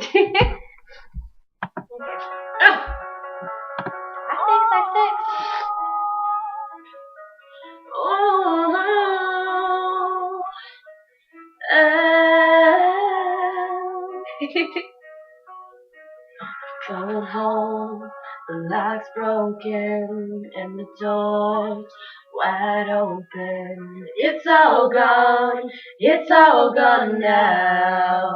Okay. I fix. Oh, coming home, the lock's broken and the door's wide open. It's all gone now.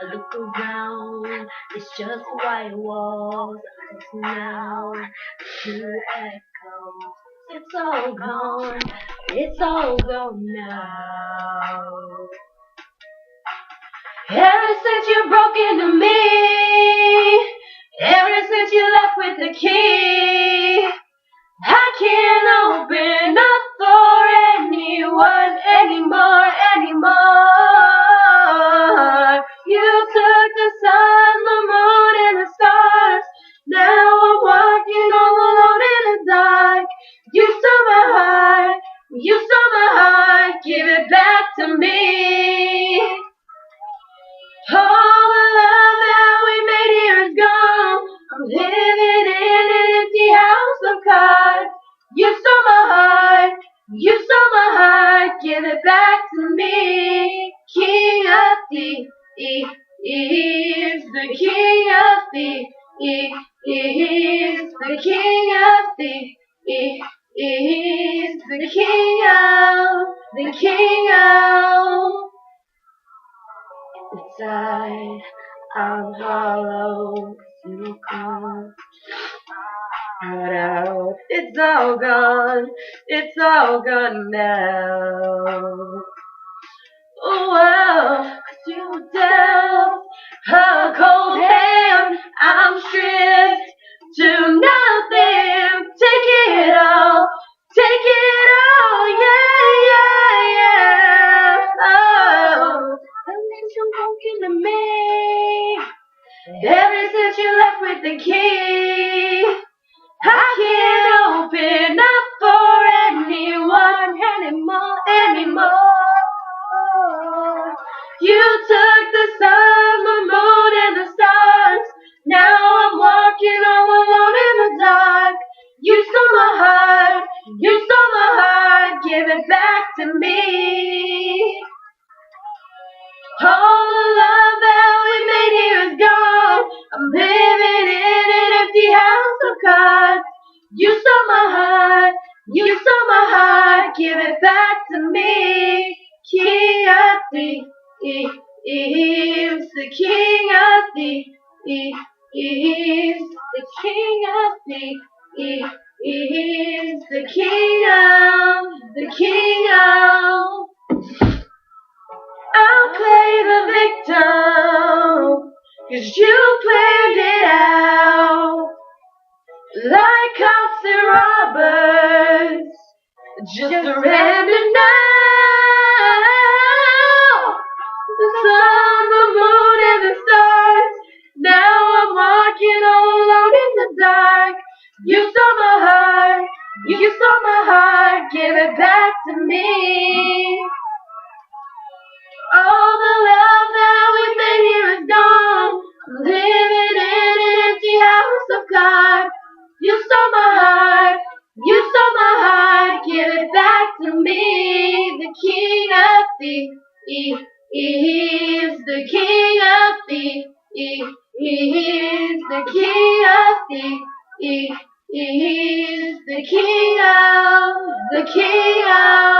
I look around, it's just white walls, eyes now, two echoes. It's all gone now. Ever since you've broken to me, ever since you left with the key, I can't open up for anyone anymore. You took the sun, the moon, and the stars. Now I'm walking all alone in the dark. You stole my heart, give it back to me. All the love that we made here is gone. I'm living in an empty house of cards. You stole my heart, give it back to me. King of thieves, the king of thieves, the king of thieves, the king of. Inside, I'm hollow, 'cause you can't cut out. It's all gone now. Oh, well, 'cause you dealt a cold hand, I'm stripped to nothing. Take it all, yeah. Oh. Something's so broken to me. Ever since you left with the key, I can't open up for anyone anymore. You took the sun, the moon, and the stars. Now I'm walking all alone in the dark. You stole my heart, give it back to me. All the love that we made here is gone. I'm living in an empty house of cards. You stole my heart, give it back to me. King of thieves, the king of thieves, the king of thieves, the king of. I'll play the victim, 'cause you planned it out. Like cops and robbers, just surrender now. The sun, the moon, and the stars. Now I'm walking all alone in the dark. You stole my heart, give it back to me. All the love that we made here is gone. I'm living in an empty house of cards. You stole my heart, give it back to me. The king of thieves, the king of thieves, the king of thieves, the king of.